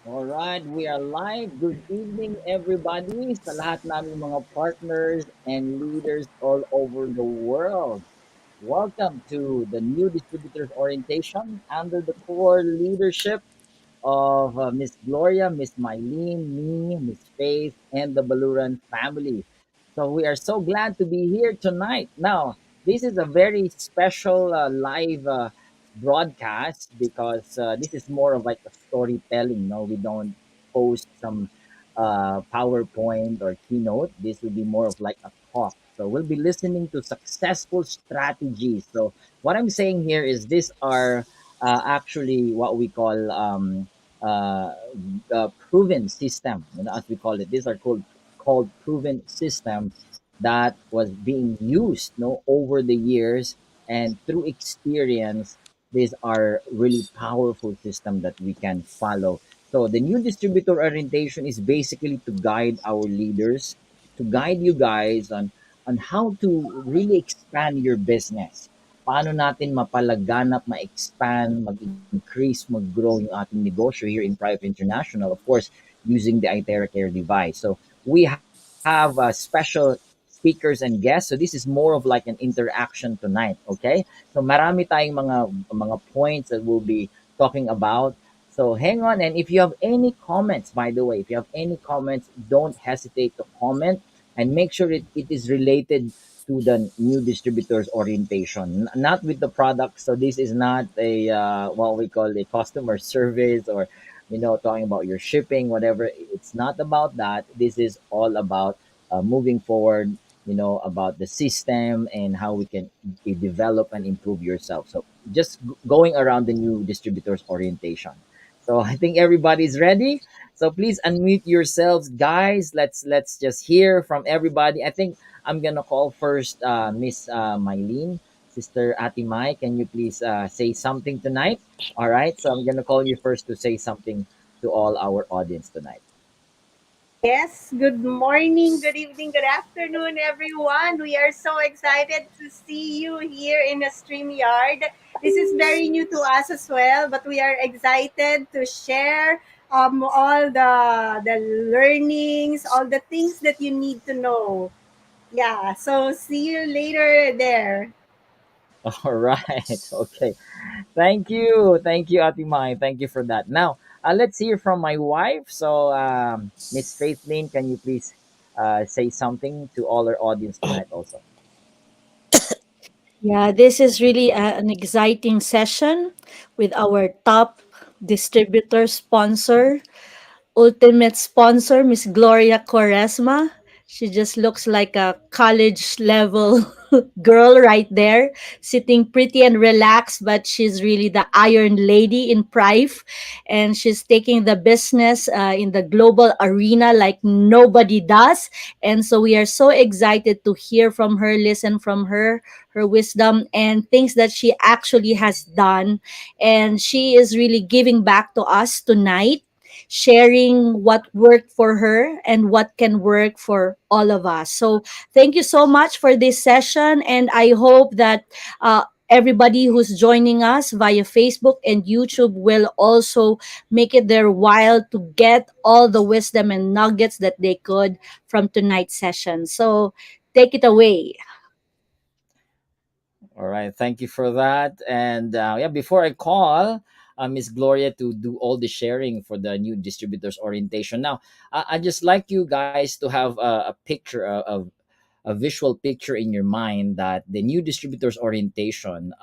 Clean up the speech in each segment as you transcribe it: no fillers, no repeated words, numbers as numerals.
Alright, we are live. Good evening everybody sa lahat naming mga partners and leaders all over the world. Welcome to the new distributors orientation under the core leadership of Miss Gloria, Miss Mylene, me, Miss Faith, and the Baluran family. So we are so glad to be here tonight. Now, this is a very special live broadcast because this is more of like a storytelling. No, we don't post some PowerPoint or keynote. This will be more of like a talk. So we'll be listening to successful strategies. So what I'm saying here is these are actually what we call uh, proven system, as we call it. These are called proven system that was being used, over the years and through experience. These are really powerful system that we can follow. So the new distributor orientation is basically to guide our leaders, to guide you guys on how to really expand your business. Paano natin mapalaganap, ma-expand, mag-increase, mag-grow yung ating negosyo here in Prife International, of course, using the iTerra Care device. So we have special speakers and guests. So this is more of like an interaction tonight, okay? So marami tayong mga points that we'll be talking about. So hang on, and if you have any comments, by the way, if you have any comments, don't hesitate to comment and make sure it is related to the new distributors orientation, not with the product. So this is not a what we call a customer service, or talking about your shipping, whatever. It's not about that. This is all about moving forward, about the system and how we can develop and improve yourself. So just going around the new distributors orientation. So I think everybody's ready. So please unmute yourselves, guys. Let's just hear from everybody. I think I'm gonna call first Miss Mylene, Sister Ati Mai. Can you please say something tonight? All right. So I'm gonna call you first to say something to all our audience tonight. Yes, good morning, good evening, good afternoon, everyone. We are so excited to see you here in the StreamYard. This is very new to us as well, but we are excited to share all the learnings, all the things that you need to know. Yeah, so see you later there. All right. Okay. Thank you, Ati Mai. Thank you for that. Now, let's hear from my wife. So, Miss Faithlyn, can you please? say something to all our audience tonight also. Yeah, this is really an exciting session with our top distributor sponsor, ultimate sponsor, Miss Gloria Quaresma. She just looks like a college level girl right there, sitting pretty and relaxed, but she's really the iron lady in Prife. And she's taking the business in the global arena like nobody does. And so we are so excited to hear from her, listen from her, her wisdom, and things that she actually has done. And she is really giving back to us tonight, sharing what worked for her and what can work for all of us. So, thank you so much for this session. And I hope that everybody who's joining us via Facebook and YouTube will also make it their while to get all the wisdom and nuggets that they could from tonight's session. So, take it away. All right, thank you for that. And yeah, before I call Miss Gloria to do all the sharing for the new distributors orientation, now I just like you guys to have a picture a visual picture in your mind that the new distributors orientation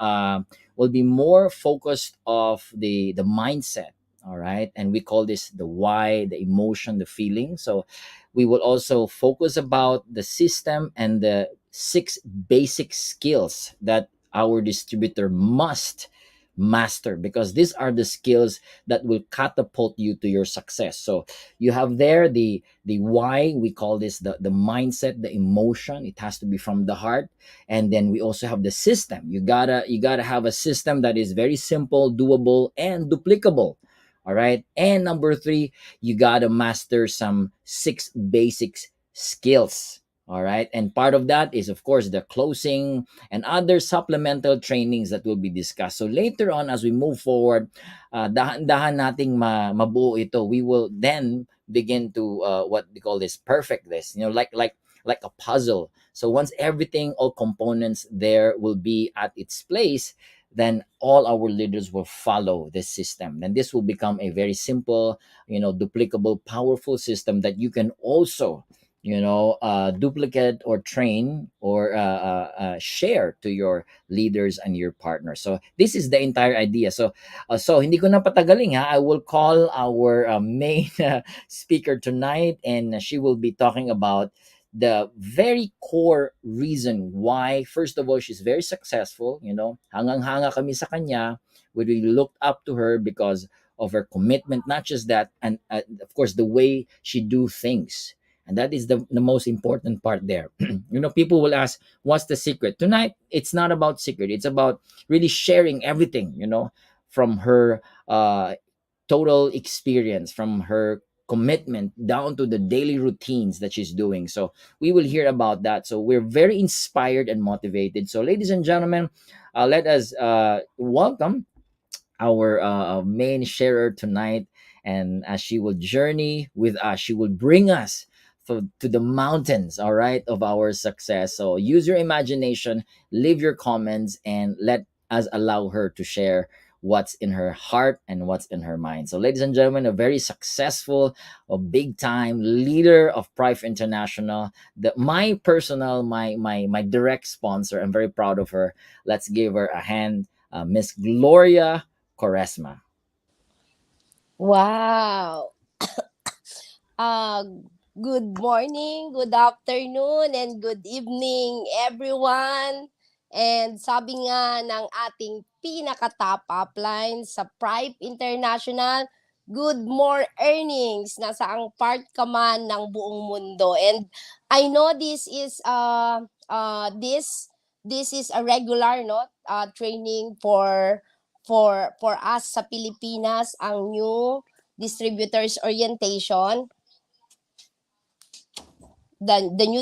will be more focused of the mindset. All right, and we call this the why, the emotion, the feeling. So we will also focus about the system and the six basic skills that our distributor must master, because these are the skills that will catapult you to your success. So you have there the why, we call this the mindset, the emotion. It has to be from the heart. And then we also have the system. You gotta have a system that is very simple, doable, and duplicable. All right, and number three, you gotta master some six basic skills. All right, and part of that is of course the closing and other supplemental trainings that will be discussed. So later on, as we move forward, dahan-dahan nating mabuo ito. We will then begin to what they call this perfect this. Like a puzzle. So once everything, all components there will be at its place, then all our leaders will follow this system. And this will become a very simple, duplicable, powerful system that you can also duplicate or train or share to your leaders and your partners. So this is the entire idea. So hindi ko na patagaling ha. I will call our main speaker tonight, and she will be talking about the very core reason why, first of all, she's very successful. Hangang-hanga kami sa kanya. We really looked up to her because of her commitment, not just that, and of course the way she do things. And that is the most important part there. People will ask, what's the secret? Tonight, it's not about secret. It's about really sharing everything, from her total experience, from her commitment down to the daily routines that she's doing. So we will hear about that. So we're very inspired and motivated. So, ladies and gentlemen, let us welcome our main sharer tonight. And as she will journey with us, she will bring us to the mountains, all right, of our success. So use your imagination, leave your comments, and let us allow her to share what's in her heart and what's in her mind. So, ladies and gentlemen, a very successful, a big time leader of Prife International, my personal, my direct sponsor. I'm very proud of her. Let's give her a hand, Miss Gloria Quaresma. Wow. Uh, Good morning, good afternoon, and good evening, everyone. And sabi nga ng ating pinaka-top upline sa Pripe International, good more earnings. Nasa ang part ka man ng buong mundo. And I know this is a regular training for us sa Pilipinas, ang new distributors orientation, the new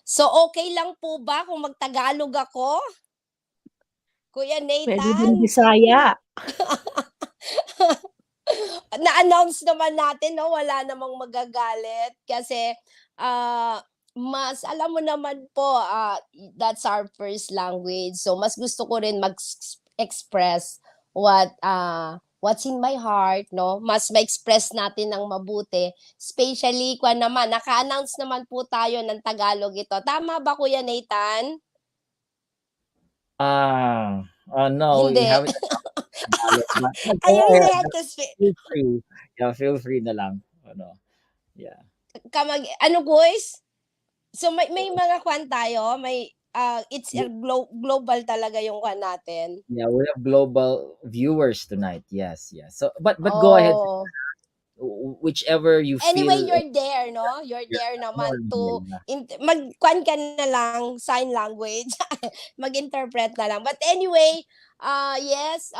so okay lang po ba kung magtagalog ako, Kuya Pwede din Nathan? Bisaya. Na-announce naman natin, no, wala namang magagalit kasi mas alam mo naman po, that's our first language, so mas gusto ko rin mag-express what what's in my heart, no? Mas ma-express natin ng mabuti. Especially, kung naman, naka-announce naman po tayo ng Tagalog ito. Tama ba, Kuya Nathan? No, we Hindi. haven't Tagalog, but I go really ahead. have to speak. Feel free. Yeah, feel free na lang. Ano, yeah. Ano, guys? So, may mga kwan tayo. It's a global talaga yung kwan natin. Yeah, we have global viewers tonight. Yes, yes. So, but go ahead. Oh. Whichever you Anyway, feel. you're there, no? You're Yeah, there naman yeah, to yeah. magkwan ka na lang sign language. Mag-interpret na lang. But anyway, yes,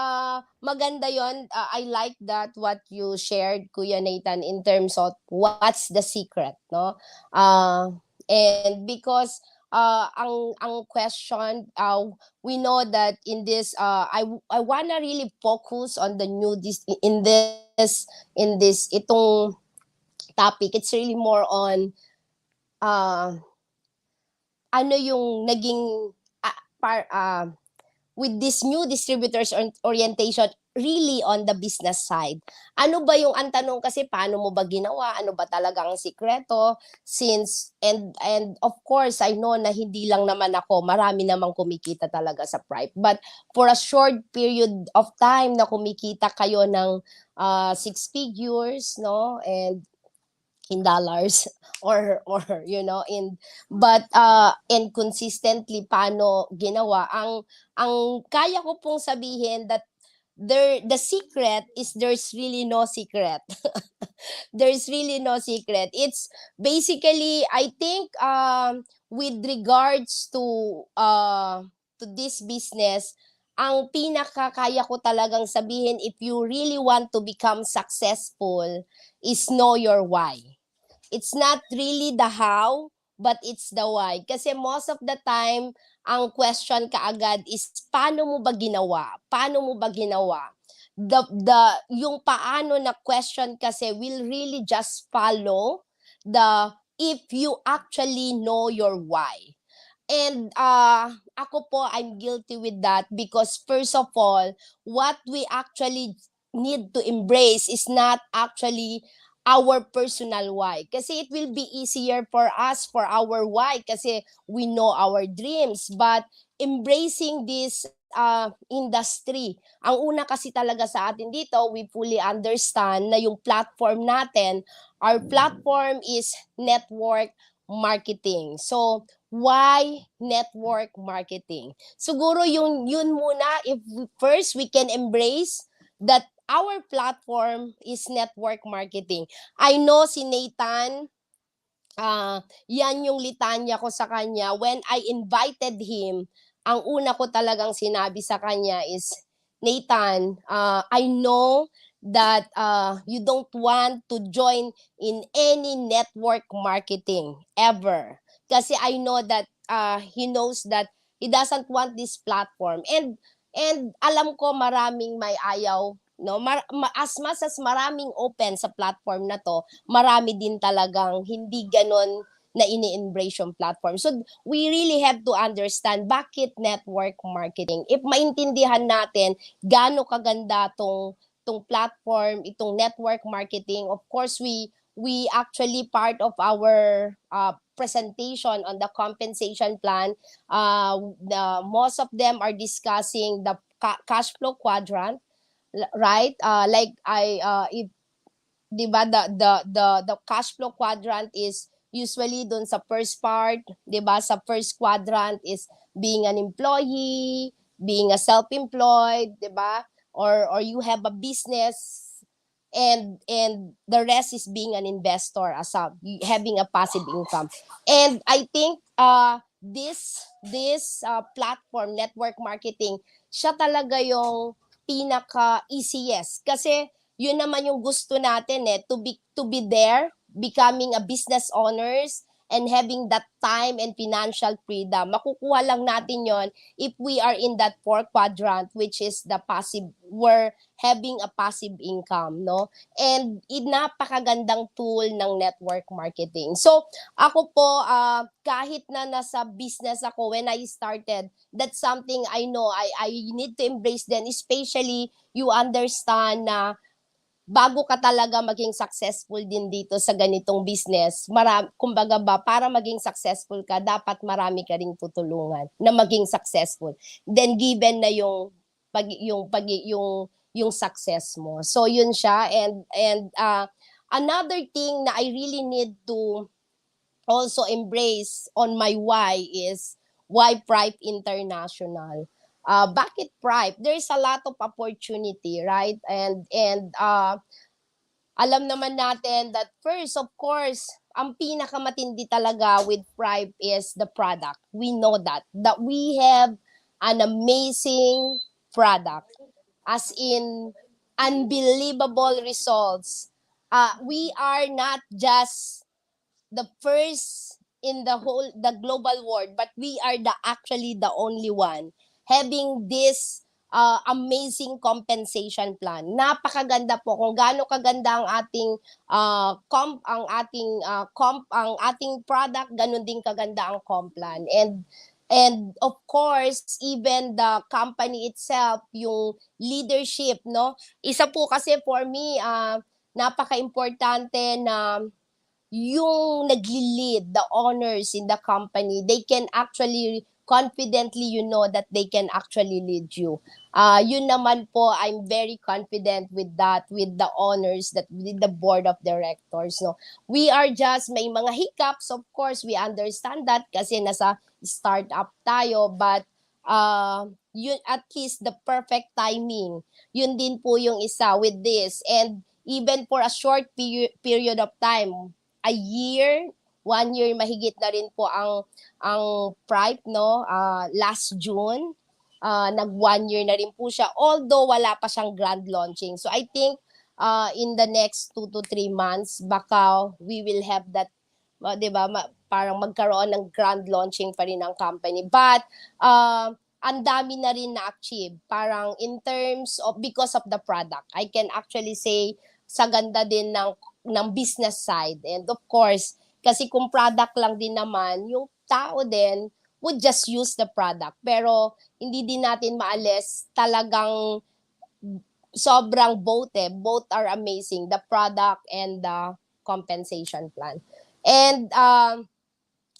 maganda 'yon. I like that what you shared, Kuya Nathan, in terms of what's the secret, no? And because ang question, we know that in this I wanna really focus on the new this in this itong topic. It's really more on uh, ano yung naging with this new distributors orientation really on the business side. Ano ba yung ang tanong kasi paano mo ba ginawa? Ano ba talaga ang sikreto? Since and of course I know na hindi lang naman ako, marami namang kumikita talaga sa Prife. But for a short period of time na kumikita kayo ng six figures, no? And in dollars or and consistently paano ginawa ang kaya ko pong sabihin that the secret is there's really no secret. There's really no secret. It's basically, I think, with regards to this business, ang pinakakaya ko talagang sabihin, if you really want to become successful, is know your why. It's not really the how, but it's the why. Kasi most of the time, ang question kaagad is, paano mo ba ginawa? Paano mo ba ginawa? Yung paano na question kasi will really just follow if you actually know your why. And ako po, I'm guilty with that because first of all, what we actually need to embrace is not actually our personal why. Kasi it will be easier for us for our why kasi we know our dreams. But embracing this industry, ang una kasi talaga sa atin dito, we fully understand na yung platform natin, our platform is network marketing. So, why network marketing? Siguro yun muna, if first we can embrace that our platform is network marketing. I know si Nathan, yan yung litanya ko sa kanya. When I invited him, ang una ko talagang sinabi sa kanya is, Nathan, I know that you don't want to join in any network marketing ever. Kasi I know that he knows that he doesn't want this platform. And alam ko maraming may ayaw, no? As much as maraming open sa platform na to, marami din talagang hindi ganon na ini-embrace yung platform. So, we really have to understand bakit network marketing. If maintindihan natin gaano kaganda tong platform, itong network marketing, of course, we actually part of our presentation on the compensation plan, most of them are discussing the cash flow quadrant, right? Like if 'di ba, the cash flow quadrant is usually dun sa first part, 'di ba? Sa first quadrant is being an employee, being a self-employed, 'di ba? Or you have a business, and the rest is being an investor, as having a passive income. And I think this platform network marketing, siya talaga yung pinaka easiest kasi yun naman yung gusto natin, to be there, becoming a business owners, and having that time and financial freedom. Makukuha lang natin yon if we are in that fourth quadrant, which is the passive, we're having a passive income, no? And napakagandang tool ng network marketing. So, ako po, kahit na nasa business ako, when I started, that's something I know I need to embrace then, especially you understand na bago ka talaga maging successful din dito sa ganitong business, kumbaga ba, para maging successful ka, dapat marami ka ring tutulungan na maging successful. Then given na yung success mo. So yun siya, and another thing na I really need to also embrace on my why is why Prife International. Bakit Prife? There's a lot of opportunity, right? And alam naman natin that first, of course, ang pinakamatindi talaga with Prife is the product. We know that we have an amazing product, as in unbelievable results. We are not just the first in the global world, but we are actually the only one having this amazing compensation plan. Napakaganda po kung gaano kaganda ang ating ang ating product, ganun din kaganda ang comp plan. And of course, even the company itself, yung leadership, no? Isa po kasi for me, napaka-importante na yung nagli-lead, the owners in the company, they can actually confidently, that they can actually lead you. Yun naman po, I'm very confident with that, with the owners, that with the board of directors. No, we are just may mga hiccups, of course, we understand that kasi nasa startup tayo, but yun, at least the perfect timing. Yun din po yung isa with this, and even for a short period of time, a year, 1 year mahigit na rin po ang Pripe, no? Last June, nag 1 year na rin po siya, although wala pa siyang grand launching. So I think in the next 2 to 3 months, baka we will have that, 'di ba? Parang magkaroon ng grand launching pa rin ng company. But ang dami na rin na-achieve. Parang in terms of, because of the product, I can actually say sa ganda din ng business side. And of course, kasi kung product lang din naman, yung tao din would just use the product. Pero hindi din natin maalis talagang sobrang both are amazing, the product and the compensation plan. And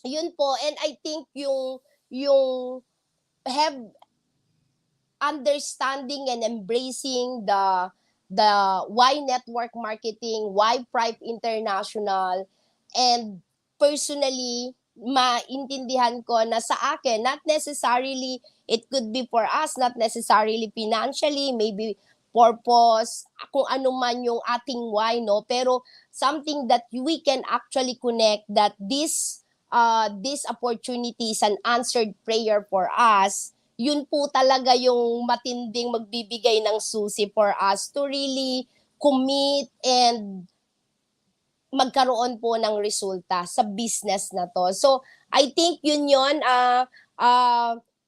yun po, and I think yung have understanding and embracing the why network marketing, why Pripe International, and personally maintindihan ko na sa akin, not necessarily it could be for us, not necessarily financially, maybe purpose, kung ano man yung ating why, no? Pero something that we can actually connect, that this opportunity is an answered prayer for us. Yun po talaga yung matinding magbibigay ng susi for us to really commit and magkaroon po ng resulta sa business na to. So, I think yun,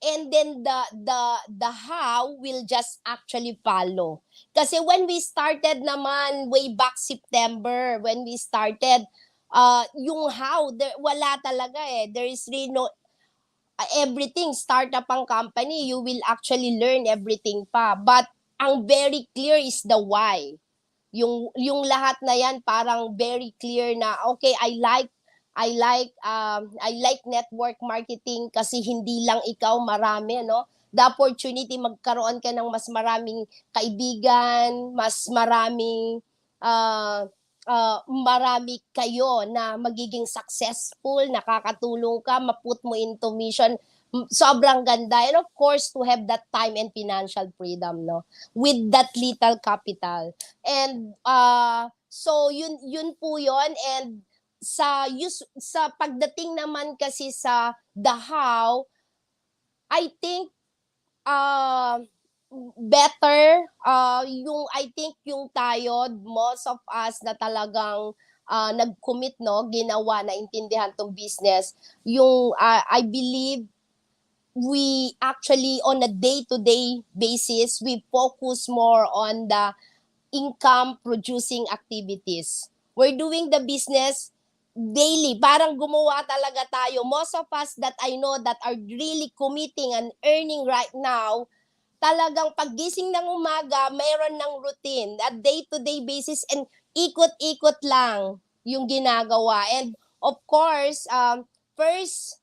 and then the how will just actually follow. Kasi when we started naman way back September, when we started, yung how, wala talaga eh. There is really no, everything, startup ang company, you will actually learn everything pa. But ang very clear is the why. Yung lahat na yan parang very clear na okay, I like network marketing kasi hindi lang ikaw, marami, no? The opportunity magkaroon ka ng mas maraming kaibigan, mas maraming marami kayo na magiging successful, nakakatulong ka, maput mo into mission. Sobrang ganda. And of course, to have that time and financial freedom, no? With that little capital. And so yun po yun. And sa pagdating naman kasi sa the how, I think uh, better yung I think yung tayo, most of us na talagang nag-commit, no, ginawa, na intindihan tong business, yung I believe we actually on a day-to-day basis, we focus more on the income producing activities. We're doing the business daily. Parang gumawa talaga tayo. Most of us that I know that are really committing and earning right now, talagang paggising ng umaga, mayroon ng routine, a day-to-day basis, and ikot-ikot lang yung ginagawa. And of course, first,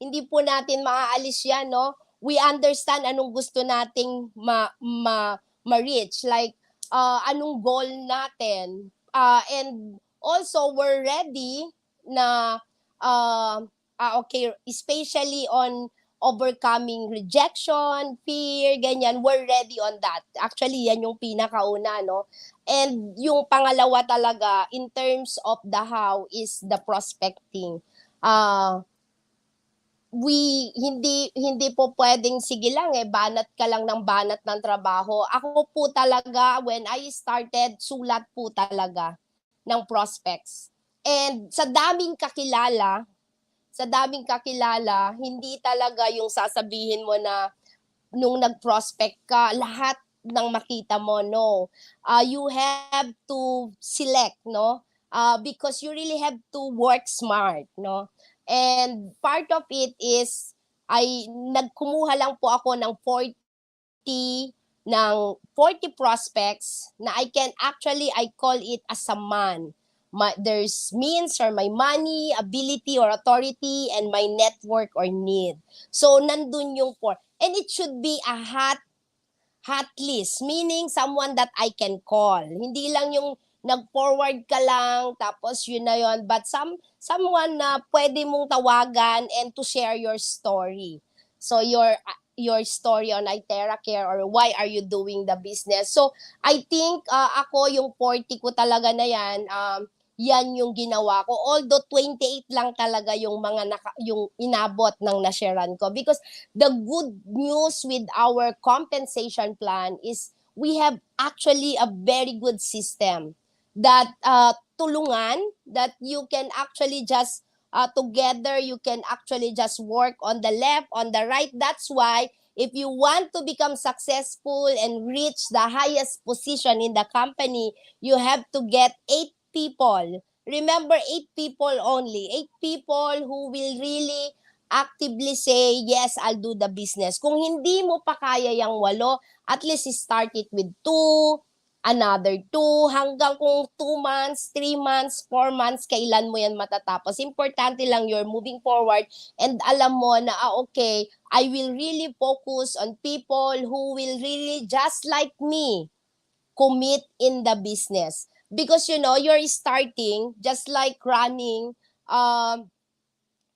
hindi po natin maaalis yan, no? We understand anong gusto nating ma-reach. Like, anong goal natin. And also, we're ready na, okay, especially on overcoming rejection, fear, ganyan, we're ready on that. Actually, yan yung pinakauna, no? And yung pangalawa talaga, in terms of the how, is the prospecting. Hindi po pwedeng sige lang banat ka lang ng banat ng trabaho. Ako po talaga, when I started, sulat po talaga ng prospects. And sa daming kakilala, hindi talaga yung sasabihin mo na nung nag-prospect ka, lahat ng makita mo, no. You have to select, no, because you really have to work smart, no. And part of it is, nagkumuha lang po ako ng 40 prospects na I call it as a man. There's means or my money, ability or authority, and my network or need. So, nandun yung four. And it should be a hot list, meaning someone that I can call. Hindi lang yung nag-forward ka lang, tapos yun na yun, but someone na pwede mong tawagan and to share your story. So your story on Itera Care, or why are you doing the business. So I think ako yung 40 ko talaga na yan yung ginawa ko. Although 28 lang talaga yung yung inabot ng nasharean ko, because the good news with our compensation plan is we have actually a very good system that tulungan, that you can actually just together, you can actually just work on the left, on the right. That's why if you want to become successful and reach the highest position in the company, you have to get 8 people. Remember, 8 people only. 8 people who will really actively say, yes, I'll do the business. Kung hindi mo pa kaya yung 8, at least start it with 2, another 2, hanggang kung 2 months, 3 months, 4 months, kailan mo yan matatapos. Importante lang you're moving forward and alam mo na, okay, I will really focus on people who will really, just like me, commit in the business. Because, you're starting, just like running,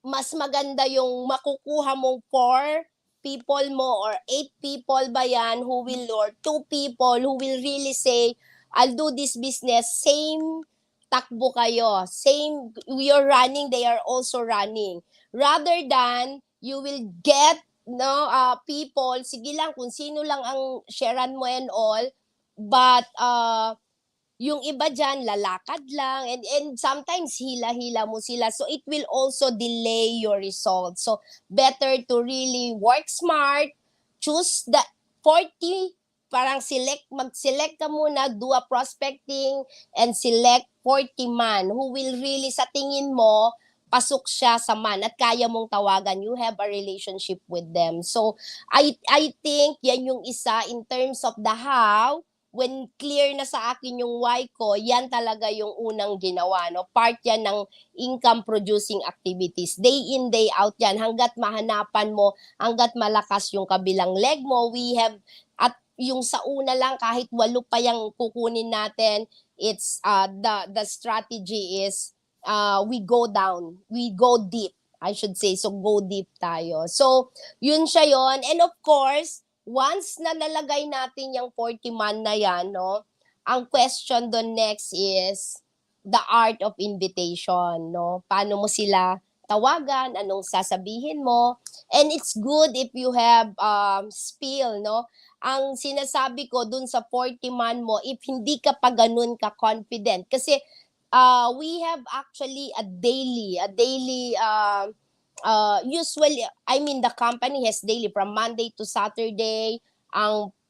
mas maganda yung makukuha mong 4 people mo or 8 people ba yan who will, or 2 people who will really say, I'll do this business, same takbo kayo, same, you're running, they are also running. Rather than you will get, no, people, sige lang, kung sino lang ang sharean mo and all, but yung iba dyan, lalakad lang, and sometimes hila-hila mo sila. So, it will also delay your results. So, better to really work smart, choose the 40, parang mag-select ka muna, do a prospecting, and select 40 man who will really, sa tingin mo, pasok siya sa man at kaya mong tawagan, you have a relationship with them. So, I think yan yung isa in terms of the how. When clear na sa akin yung why ko, yan talaga yung unang ginawa, no? Part yan ng income producing activities. Day in, day out yan. Hanggat mahanapan mo, hanggat malakas yung kabilang leg mo, we have, at yung sa una lang, kahit 8 pa yung kukunin natin, it's, the strategy is, we go down, we go deep, I should say. So, go deep tayo. So, yun siya yon. And of course, once na nalagay natin yung 40 man na yan, no, ang question doon next is the art of invitation, no? Paano mo sila tawagan, anong sasabihin mo. And it's good if you have spiel, no? Ang sinasabi ko dun sa 40 man mo, if hindi ka pa ganun ka confident, kasi we have actually a daily usually, I mean, the company has daily from Monday to Saturday.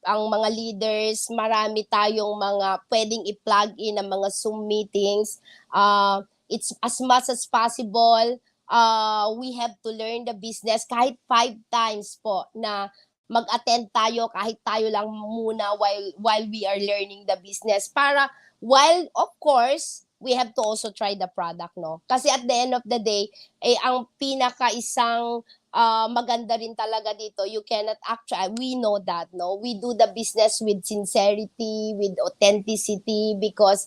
Ang mga leaders, marami tayong mga pwedeng i-plug in ng mga Zoom meetings. It's as much as possible, we have to learn the business kahit 5 times po na mag-attend tayo, kahit tayo lang muna while we are learning the business, para while of course we have to also try the product, no? Kasi at the end of the day, ang pinaka isang maganda rin talaga dito, you cannot actually, we know that, no? We do the business with sincerity, with authenticity, because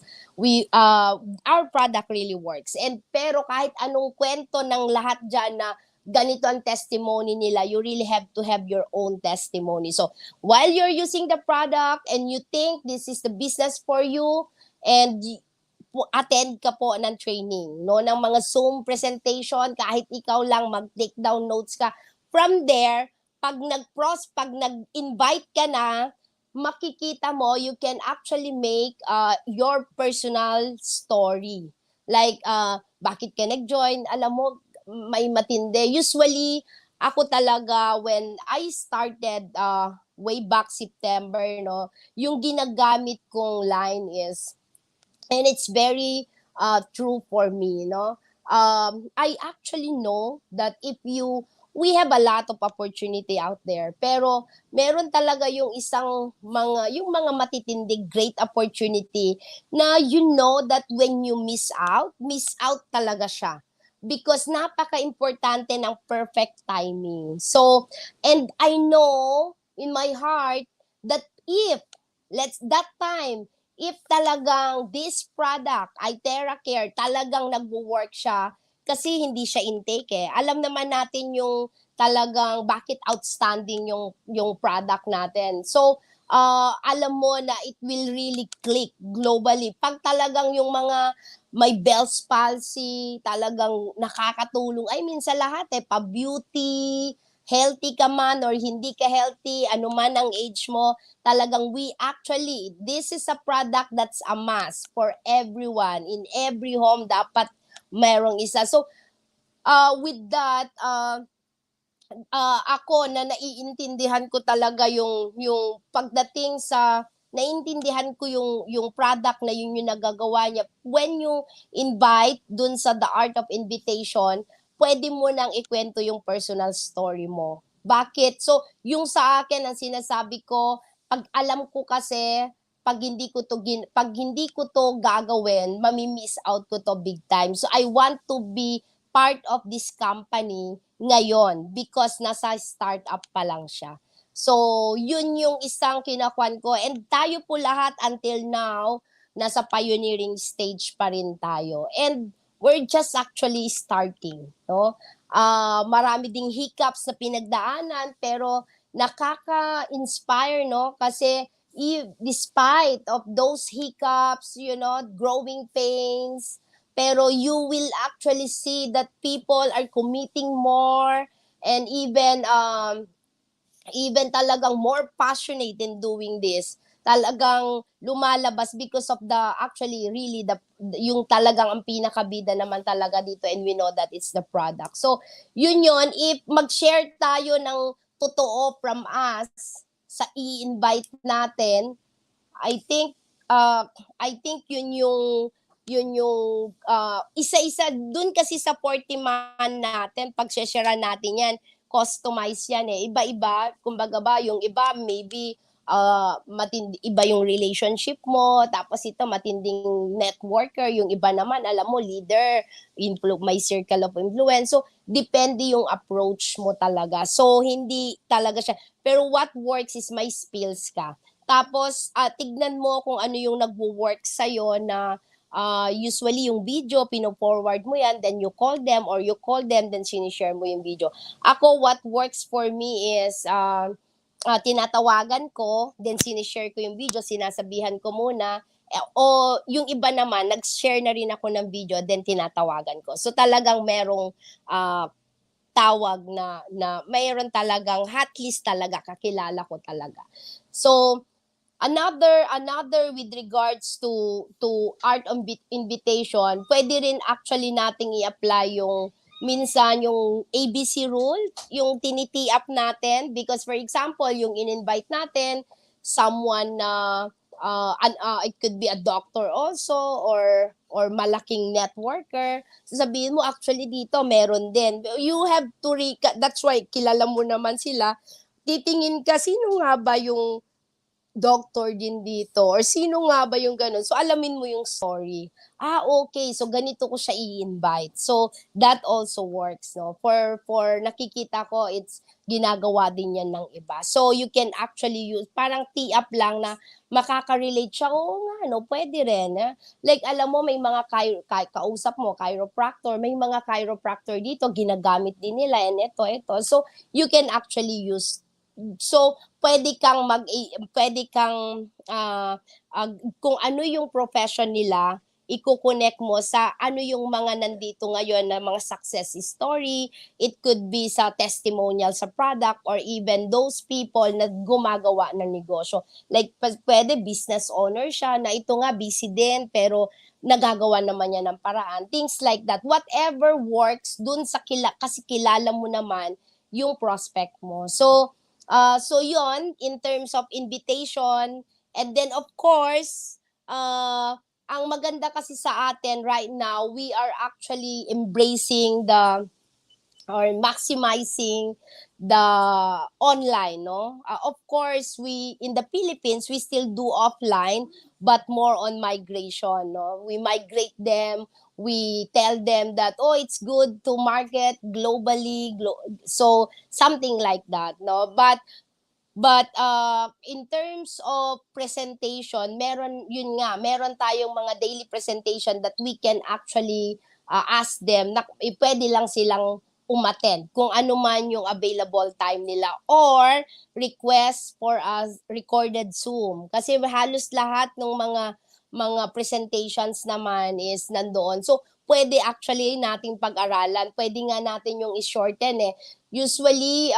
our product really works. And pero kahit anong kwento ng lahat dyan na ganito ang testimony nila, you really have to have your own testimony. So while you're using the product and you think this is the business for you, and attend ka po ng training, no, ng mga Zoom presentation, kahit ikaw lang mag-take down notes ka. From there, pag nag-invite ka na, makikita mo, you can actually make your personal story. Like, bakit ka nag-join? Alam mo, may matindi. Usually, ako talaga, when I started way back September, no, yung ginagamit kong line is, and it's very true for me, no? I actually know that if you we have a lot of opportunity out there, pero meron talaga yung mga matitindig great opportunity na you know that when you miss out talaga siya, because napaka-importante ng perfect timing. So, and I know in my heart that if that time, if talagang this product, iTeracare, talagang nagwo-work siya, kasi hindi siya intake eh. Alam naman natin yung talagang bakit outstanding yung product natin. So, alam mo na it will really click globally. Pag talagang yung mga may Bell's palsy, talagang nakakatulong. I mean, sa lahat pa-beauty, healthy ka man or hindi ka healthy, ano man ang age mo, talagang this is a product that's a must for everyone. In every home, dapat merong isa. So, with that, ako na naiintindihan ko talaga yung pagdating sa naiintindihan ko yung product na yun yung nagagawa niya. When you invite dun sa The Art of Invitation, pwede mo nang ikwento yung personal story mo. Bakit? So, yung sa akin ang sinasabi ko, pag alam ko kasi pag hindi ko to gagawin, mami-miss out ko to big time. So I want to be part of this company ngayon because nasa startup pa lang siya. So, yun yung isang kinakwan ko. And tayo po lahat until now, nasa pioneering stage pa rin tayo. And we're just actually starting. No? Marami ding hiccups na pinagdaanan, pero nakaka-inspire, no? Kasi despite of those hiccups, growing pains, pero you will actually see that people are committing more, and even talagang more passionate in doing this, talagang lumalabas because of the actually really yung talagang ang pinakabida naman talaga dito, and we know that it's the product. So yun if mag-share tayo ng totoo from us sa i-invite natin, I think yun yung isa-isa dun, kasi sa 40 man natin, pag share natin yan, customize yan iba-iba, kumbaga ba, yung iba maybe iba yung relationship mo, tapos ito matinding networker, yung iba naman alam mo leader, may circle of influence. So depende yung approach mo talaga, so hindi talaga siya, pero what works is may skills ka. Tapos, tignan mo kung ano yung nagwo-work sa'yo na usually yung video, pino-forward mo yan, then you call them or you call them, then sinishare mo yung video. Ako, what works for me is, tinatawagan ko, then sinishare ko yung video, sinasabihan ko muna, o yung iba naman, nag-share na rin ako ng video, then tinatawagan ko. So talagang merong tawag na mayroon talagang at least talaga kakilala ko talaga. So Another with regards to art invitation, pwede rin actually nating i-apply yung minsan yung ABC rule, yung tiniti up natin, because for example, yung in-invite natin someone na it could be a doctor also, or malaking networker. So sabihin mo, actually dito meron din. You have to that's why kilala mo naman sila. Titingin ka, sino nga ba yung doctor din dito, or sino nga ba yung ganun. So alamin mo yung story. Okay, so ganito ko siya i-invite. So that also works, no? For nakikita ko, it's ginagawa din yan ng iba. So you can actually use parang tee up lang na makaka-relate siya. Oo nga, no, pwede rin. Like alam mo, may mga kausap mo chiropractor, may mga chiropractor dito ginagamit din nila, and ito. So you can actually use, so pwede kang kung ano yung profession nila, iko-connect mo sa ano yung mga nandito ngayon na mga success story. It could be sa testimonial sa product, or even those people na gumagawa ng negosyo. Like pwede business owner siya na ito nga busy din pero nagagawa naman niya ng paraan. Things like that. Whatever works dun sa kasi kilala mo naman yung prospect mo. So yon in terms of invitation. And then of course, ang maganda kasi sa atin right now, we are actually embracing the, or maximizing the online, no? Of course, we in the Philippines we still do offline, but more on migration, no? We migrate them. We tell them that, oh, it's good to market globally, so something like that, no? But in terms of presentation, meron tayong mga daily presentation that we can actually ask them na pwede lang silang umattend kung ano man yung available time nila, or request for a recorded Zoom, kasi halos lahat ng mga presentations naman is nandoon. So pwede actually nating pag-aralan, pwede nga natin yung i-shorten eh. Usually,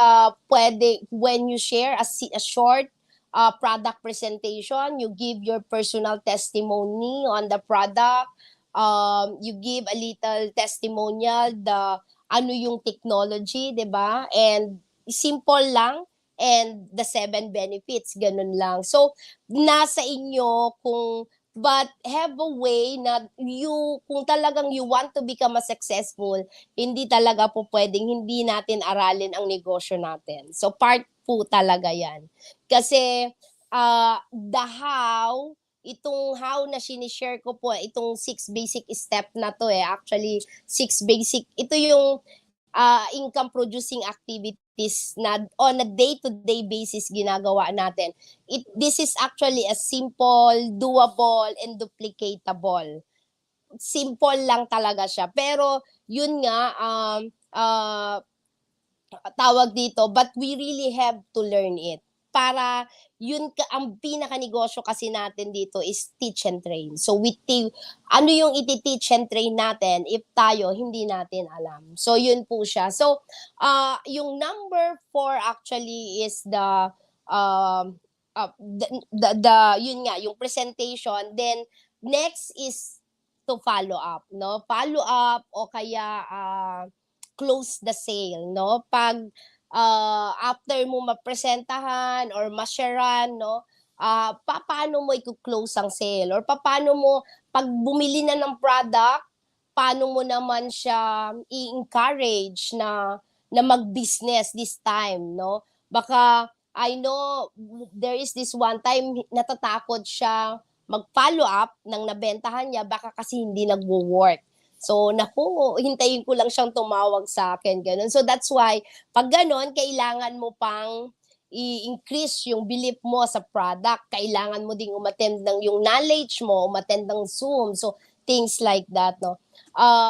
pwede, when you share a short product presentation, you give your personal testimony on the product, you give a little testimonial, ano yung technology, 'di ba? And simple lang, and the 7 benefits, ganun lang. So, nasa inyo kung, but have a way na kung talagang you want to become a successful, hindi talaga po pwedeng hindi natin aralin ang negosyo natin. So part po talaga yan. Kasi the how, itong how na sinishare ko po, itong 6 basic step na to actually 6 basic, ito yung income producing activities na on a day-to-day basis ginagawa natin. This is actually a simple, doable, and duplicatable. Simple lang talaga siya. Pero yun nga, tawag dito, but we really have to learn it. Para ang pinaka-negosyo kasi natin dito is teach and train. So ano yung iti-teach and train natin if tayo hindi natin alam. So yun po siya. So yung number 4 actually is the yun nga, yung presentation. Then next is to follow up, no? Follow up, o kaya close the sale, no? Pag after mo mapresentahan or masharean, no? Paano mo i-close ang sale, or paano mo pag bumili na ng product, paano mo naman siya i-encourage na mag-business this time, no? Baka I know there is this one time natatakot siya mag-follow up ng nabentahan niya, baka kasi hindi nagwo-work. So, naku, hintayin ko lang siyang tumawag sa akin, ganun. So, that's why, pag ganun, kailangan mo pang i-increase yung belief mo sa product. Kailangan mo ding umattend ng yung knowledge mo, umattend ng Zoom. So, things like that, no?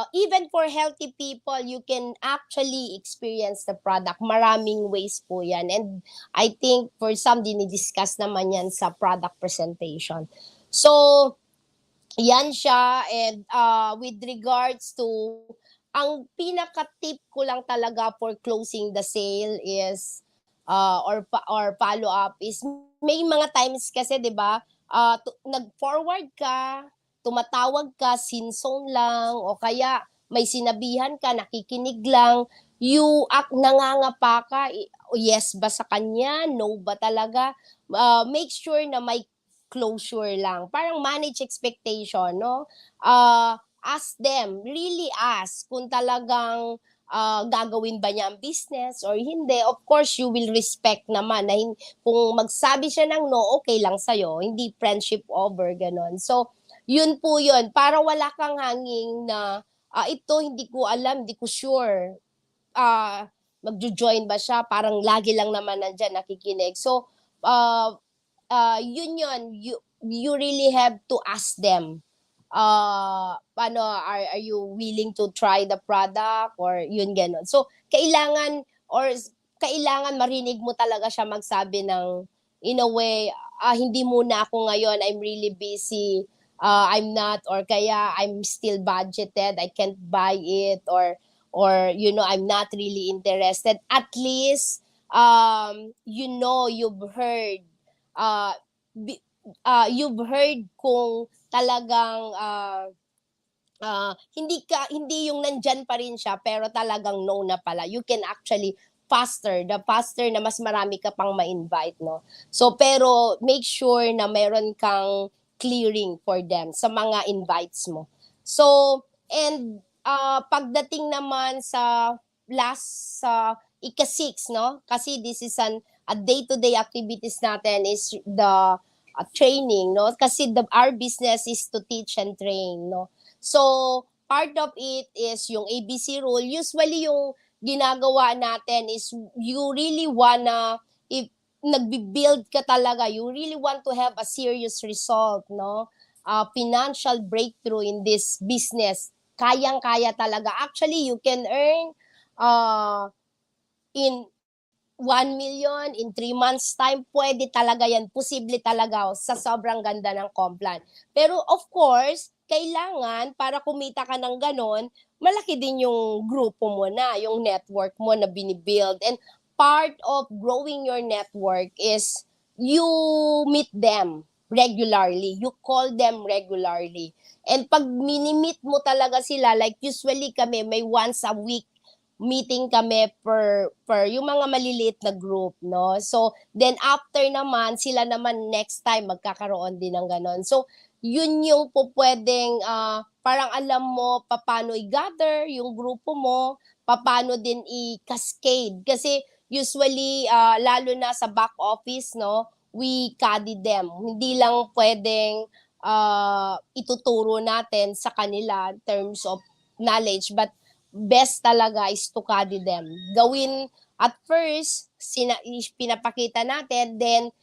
Even for healthy people, you can actually experience the product. Maraming ways po yan. And I think for some, dinidiscuss naman yan sa product presentation. So, yan siya. And with regards to, ang pinaka-tip ko lang talaga for closing the sale is or follow up is may mga times kasi 'di ba, nag-forward ka, tumatawag ka, sinzone lang o kaya may sinabihan ka, nakikinig lang, nangangapa ka, yes ba sa kanya, no ba talaga? Make sure na may closure lang. Parang manage expectation, no? Ask them, really ask kung talagang gagawin ba niya ang business or hindi. Of course, you will respect naman na kung magsabi siya ng no, okay lang sa'yo. Hindi friendship over, ganon. So, yun po yun. Para wala kang hanging na, ito hindi ko alam, hindi ko sure. Magjo-join ba siya? Parang lagi lang naman nandyan nakikinig. So, uh, yun. You really have to ask them, are you willing to try the product or yun ganon. So, kailangan marinig mo talaga siya magsabi ng, in a way, hindi muna ako ngayon, I'm really busy, I'm not, or kaya I'm still budgeted, I can't buy it, or I'm not really interested. At least, you've heard, uh, you've heard kung talagang hindi yung nandyan pa rin siya pero talagang no na pala. You can actually the faster na mas marami ka pang ma-invite, no? So, pero make sure na meron kang clearing for them sa mga invites mo. So, and pagdating naman sa sa ika-6, no? Kasi this is a day-to-day activities natin is the training, no? Kasi our business is to teach and train, no? So, part of it is yung ABC rule. Usually, yung ginagawa natin is you really wanna, if nagbi-build ka talaga, you really want to have a serious result, no? Financial breakthrough in this business. Kayang-kaya talaga. Actually, you can earn uh, in 1 million in 3 months time, pwede talaga yan. Posible talaga sa sobrang ganda ng Complan. Pero of course, kailangan para kumita ka ng ganon, malaki din yung grupo mo na, yung network mo na binibuild. And part of growing your network is you meet them regularly. You call them regularly. And pag mini-meet mo talaga sila, like usually kami, may once a week meeting kami per yung mga maliliit na group, no? So, then after naman, sila naman next time magkakaroon din ng ganon. So, yun yung po pwedeng, parang alam mo paano i-gather yung grupo mo, paano din i-cascade. Kasi usually, lalo na sa back office, no, we caddy them. Hindi lang pwedeng ituturo natin sa kanila in terms of knowledge, but best talaga is to study them. Gawin at first, pinapakita natin, then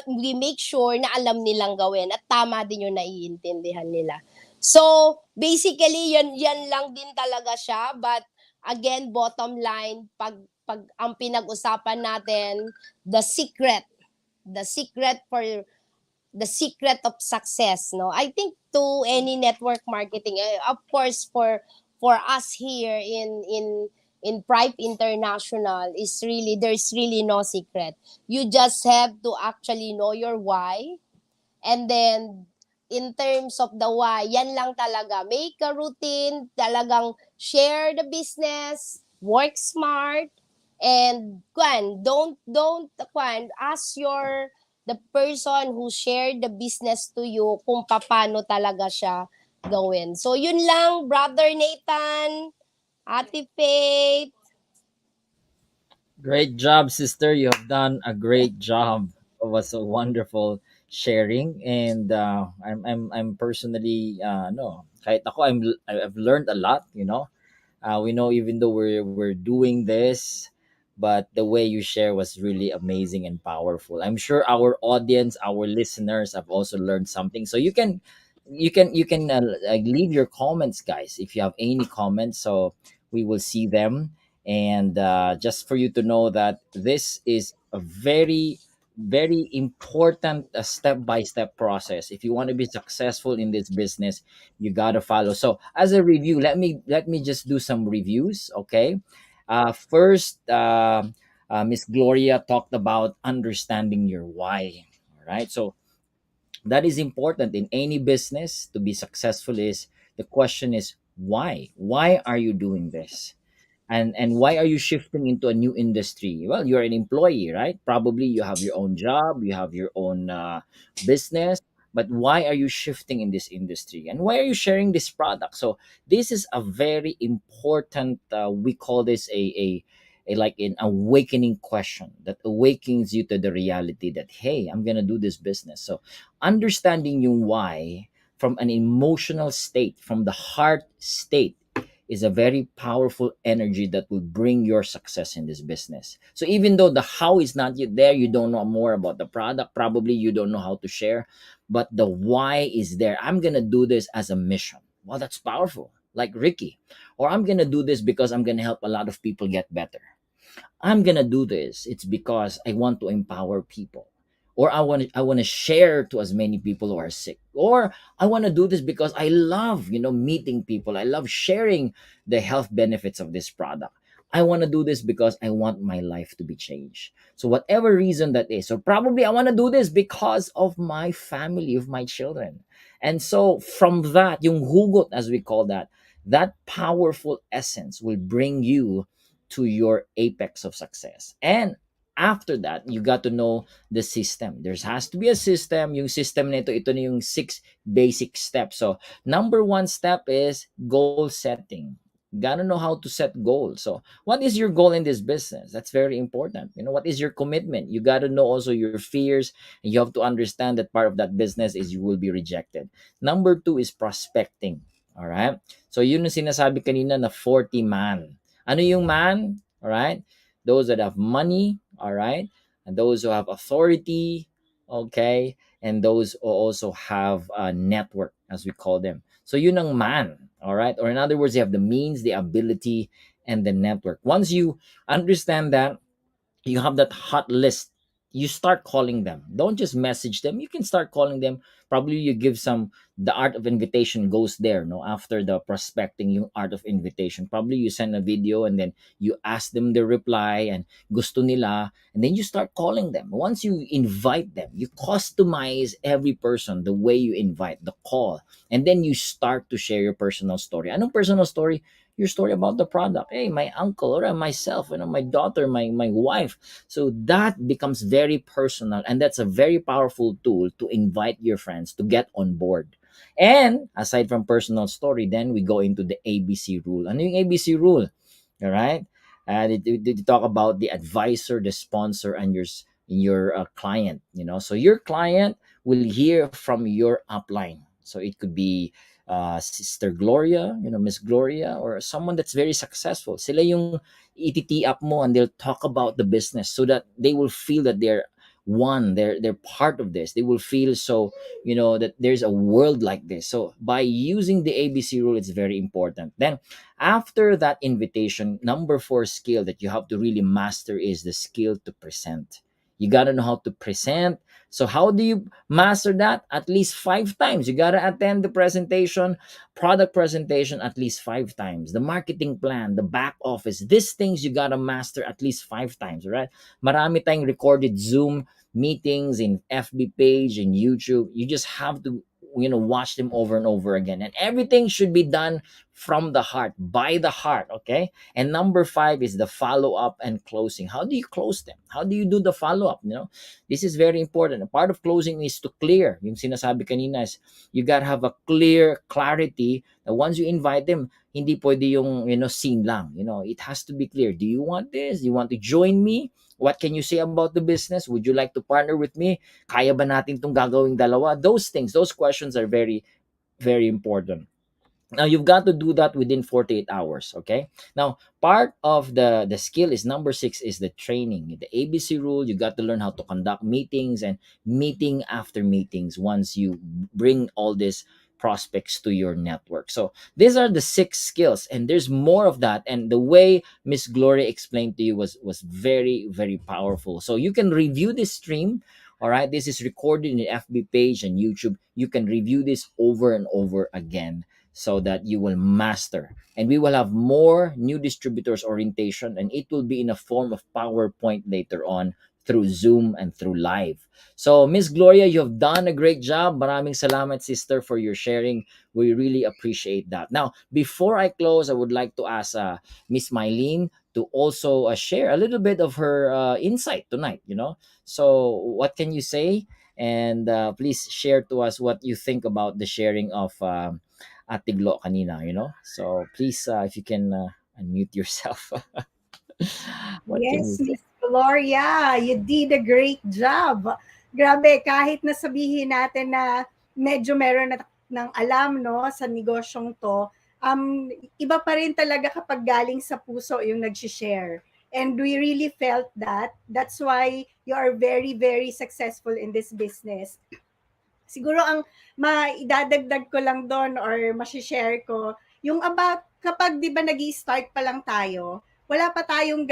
we make sure na alam nilang gawin at tama din yung naiintindihan nila. So, basically, yan lang din talaga siya. But, again, bottom line, pag ang pinag-usapan natin, the secret for the secret of success, no? I think to any network marketing, of course for us here in Prife International is really, there's really no secret. You just have to actually know your why, and then in terms of the why, yan lang talaga. Make a routine, talagang share the business, work smart, and ask the person who shared the business to you kung paano talaga siya gawin. So yun lang, Brother Nathan, Ate Faith. Great job, sister. You have done a great job. It was a wonderful sharing, and I'm personally no, kahit ako I've learned a lot. We know even though we're doing this, but the way you share was really amazing and powerful. I'm sure our audience, our listeners, have also learned something. So you can leave your comments, guys, if you have any comments. So we will see them, and just for you to know that this is a very important step by step process. If you want to be successful in this business, you got to follow. So as a review, let me just do some reviews. Okay. First, Miss Gloria talked about understanding your why. All right. So that is important in any business to be successful. Is the question is why are you doing this, and why are you shifting into a new industry? Well, you're an employee, right? Probably you have your own job, you have your own business, but why are you shifting in this industry, and why are you sharing this product? So this is a very important, we call this a like an awakening question that awakens you to the reality that, hey, I'm gonna do this business. So understanding yung why from an emotional state, from the heart state, is a very powerful energy that will bring your success in this business. So even though the how is not yet there, you don't know more about the product, probably you don't know how to share, but the why is there. I'm going to do this as a mission. Well, that's powerful. Like Ricky. Or I'm going to do this because I'm going to help a lot of people get better. I'm gonna do this. It's because I want to empower people, or I want to share to as many people who are sick, or I want to do this because I love meeting people. I love sharing the health benefits of this product. I want to do this because I want my life to be changed. So whatever reason that is, so probably I want to do this because of my family, of my children. And so from that, yung hugot as we call that, that powerful essence will bring you to your apex of success. And after that, you got to know the system. There has to be a system. Yung system nito, ito na yung 6 basic steps. So, number 1 step is goal setting. Gotta know how to set goals. So, what is your goal in this business? That's very important. What is your commitment? You gotta know also your fears, and you have to understand that part of that business is you will be rejected. Number 2 is prospecting. All right. So, yun yung sinasabi kanina na 40 man. Ano yung man? All right? Those that have money, all right? And those who have authority, okay? And those who also have a network, as we call them. So yun ang man, all right? Or in other words, you have the means, the ability, and the network. Once you understand that, you have that hot list, you start calling them. Don't just message them, you can start calling them. Probably you give some, the art of invitation goes there, no, after the prospecting, yung art of invitation. Probably you send a video and then you ask them the reply and gusto nila, and then you start calling them. Once you invite them, you customize every person the way you invite the call, and then you start to share your personal story. Anong personal story? Your story about the product. Hey, my uncle, or myself, my daughter, my wife. So that becomes very personal, and that's a very powerful tool to invite your friends to get on board. And aside from personal story, then we go into the ABC rule. Ano yung ABC rule? All right. They talk about the advisor, the sponsor, and your client. So your client will hear from your upline. So it could be Sister Gloria, Miss Gloria, or someone that's very successful. Sila yung ititi up mo, and they'll talk about the business so that they will feel that they're one, they're part of this. They will feel so, that there's a world like this. So by using the ABC rule, it's very important. Then after that invitation, number 4 skill that you have to really master is the skill to present. You got to know how to present. So how do you master that? At least 5 times. You got to attend the presentation, product presentation at least 5 times. The marketing plan, the back office, these things you got to master at least 5 times, right? Marami tayong recorded Zoom meetings in FB page and YouTube. You just have to watch them over and over again, and everything should be done from the heart, by the heart. Okay. And number 5 is the follow up and closing. How do you close them? How do you do the follow up? This is very important. A part of closing is to clear. Yung sinasabi kanina is you gotta have a clarity that once you invite them, hindi pwede yung scene lang. It has to be clear. Do you want this? Do you want to join me? What can you say about the business? Would you like to partner with me? Kaya ba natin tong gagawing dalawa? Those things, those questions are very, very important. Now you've got to do that within 48 hours. Okay. Now part of the skill is number 6 is the training, the ABC rule. You got to learn how to conduct meetings and meeting after meetings once you bring all these prospects to your network. So these are the 6 skills, and there's more of that. And the way Miss Gloria explained to you was very, very powerful. So you can review this stream. All right, this is recorded in the FB page and YouTube. You can review this over and over again, so that you will master. And we will have more new distributors orientation, and it will be in a form of PowerPoint later on through Zoom and through live. So, Miss Gloria, you have done a great job. Maraming salamat, sister, for your sharing. We really appreciate that. Now, before I close, I would like to ask Miss Mylene to also share a little bit of her insight tonight. So what can you say? And please share to us what you think about the sharing of Atiglo kanina. So please, if you can unmute yourself, what can you Yes, say? Miss Gloria, you did a great job. Grabe, kahit na sabihin natin na medyo meron na ng alam no sa negosyong to, iba pa rin talaga kapag galing sa puso yung nag-share. And we really felt that. That's why you are very, very successful in this business. Siguro ang maidadagdag ko lang do'n or mashi-share ko, yung about kapag 'di ba nag-i-start pa lang tayo, wala pa tayong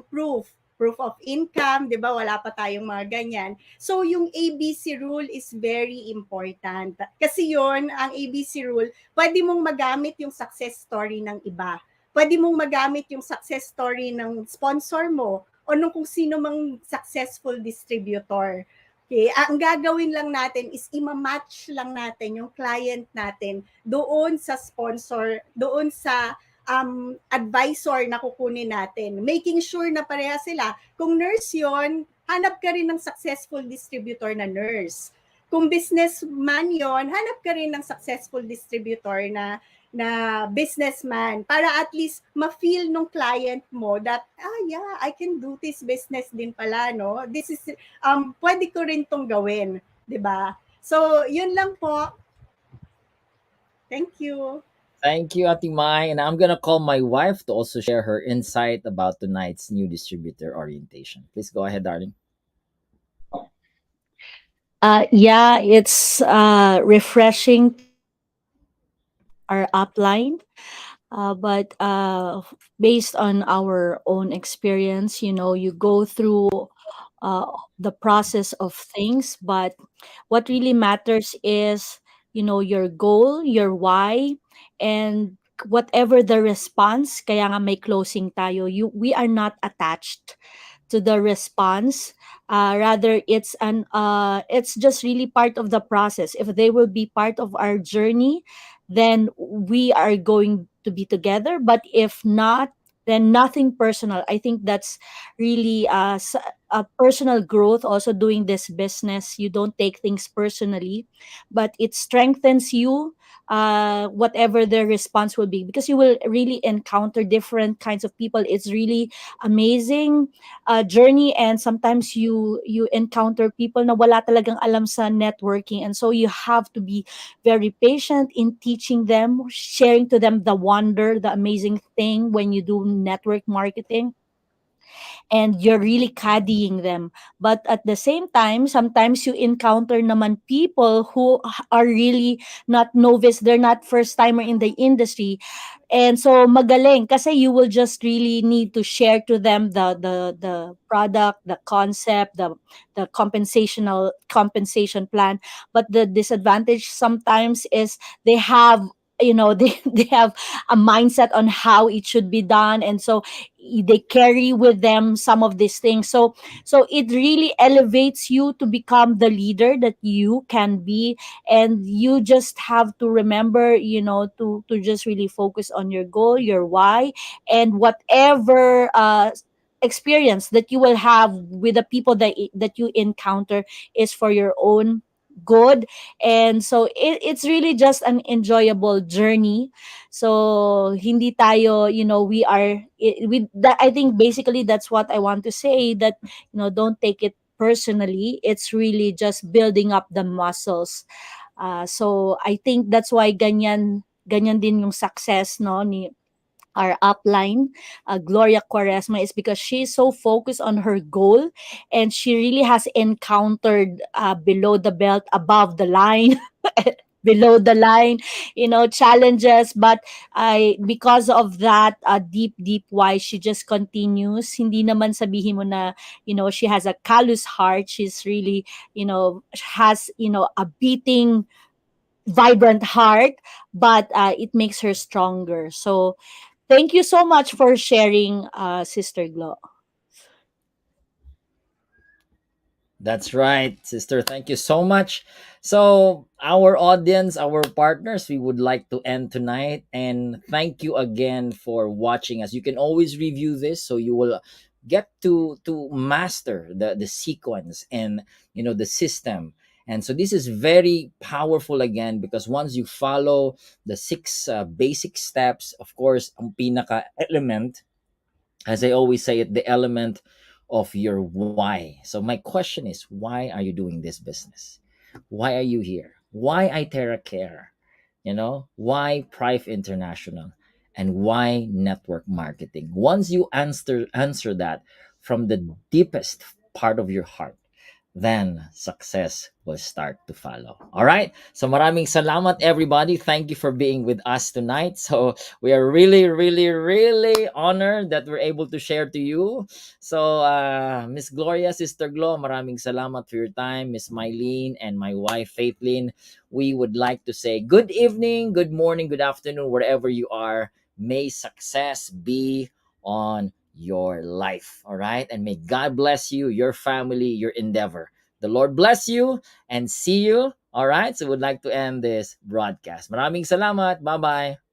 proof of income, 'di ba? Wala pa tayong mga ganyan. So yung ABC rule is very important. Kasi yon ang ABC rule, pwede mong magamit yung success story ng iba. Pwede mong magamit yung success story ng sponsor mo o nung kung sino mang successful distributor. Okay, ang gagawin lang natin is ima-match lang natin yung client natin doon sa sponsor, doon sa advisor na kukunin natin. Making sure na pareha sila. Kung nurse yon, hanap ka rin ng successful distributor na nurse. Kung businessman yon, hanap ka rin ng successful distributor na businessman para at least ma-feel nung client mo that yeah, I can do this business din pala, no? This is pwede ko rin tong gawin, 'di ba? So, yun lang po. Thank you. Thank you, Ati Mai. And I'm gonna call my wife to also share her insight about tonight's new distributor orientation. Please go ahead, darling. Yeah, it's refreshing to our upline. But based on our own experience, you go through uh, the process of things, but what really matters is, your goal, your why, and whatever the response. Kaya nga may closing tayo. We are not attached to the response. Rather, it's just really part of the process. If they will be part of our journey, then we are going to be together. But if not, then nothing personal. I think that's really a personal growth. Also, doing this business, you don't take things personally, but it strengthens you. Whatever their response will be, because you will really encounter different kinds of people. It's really amazing journey, and sometimes you encounter people na wala talagang alam sa networking, and so you have to be very patient in teaching them, sharing to them the wonder, the amazing thing when you do network marketing, and you're really caddying them. But at the same time, sometimes you encounter naman people who are really not novice, they're not first timer in the industry. And so magaling kasi you will just really need to share to them the product, the concept, the compensation plan. But the disadvantage sometimes is they have, they have a mindset on how it should be done, and so they carry with them some of these things. So it really elevates you to become the leader that you can be, and you just have to remember, to just really focus on your goal, your why, and whatever experience that you will have with the people that you encounter is for your own good. And so it's really just an enjoyable journey. So hindi tayo, I think basically that's what I want to say, that don't take it personally. It's really just building up the muscles. So I think that's why ganyan din yung success, no, ni our upline, Gloria Quaresma, is because she's so focused on her goal, and she really has encountered below the belt, above the line, below the line, challenges. But because of that deep why, she just continues. Hindi naman sabihin mo na, she has a callous heart. She's really, has, a beating vibrant heart, but it makes her stronger. So thank you so much for sharing, Sister Glo. That's right, sister. Thank you so much. So, our audience, our partners, we would like to end tonight. And thank you again for watching us. You can always review this so you will get to master the sequence and the system. And so this is very powerful again because once you follow the six basic steps, of course, ang pinaka element, as I always say it, the element of your why. So my question is, why are you doing this business? Why are you here? Why iTerra Care? Why Prife International? And why network marketing? Once you answer that from the deepest part of your heart, then success will start to follow. All right? So maraming salamat everybody. Thank you for being with us tonight. So we are really, really, really honored that we're able to share to you. So Miss Gloria, Sister Glo, maraming salamat for your time. Miss Mylene and my wife Faithlyn, we would like to say good evening, good morning, good afternoon, wherever you are. May success be on your life. All right. And may God bless you, your family, your endeavor. The Lord bless you and see you. All right. So we'd like to end this broadcast. Maraming salamat. Bye-bye.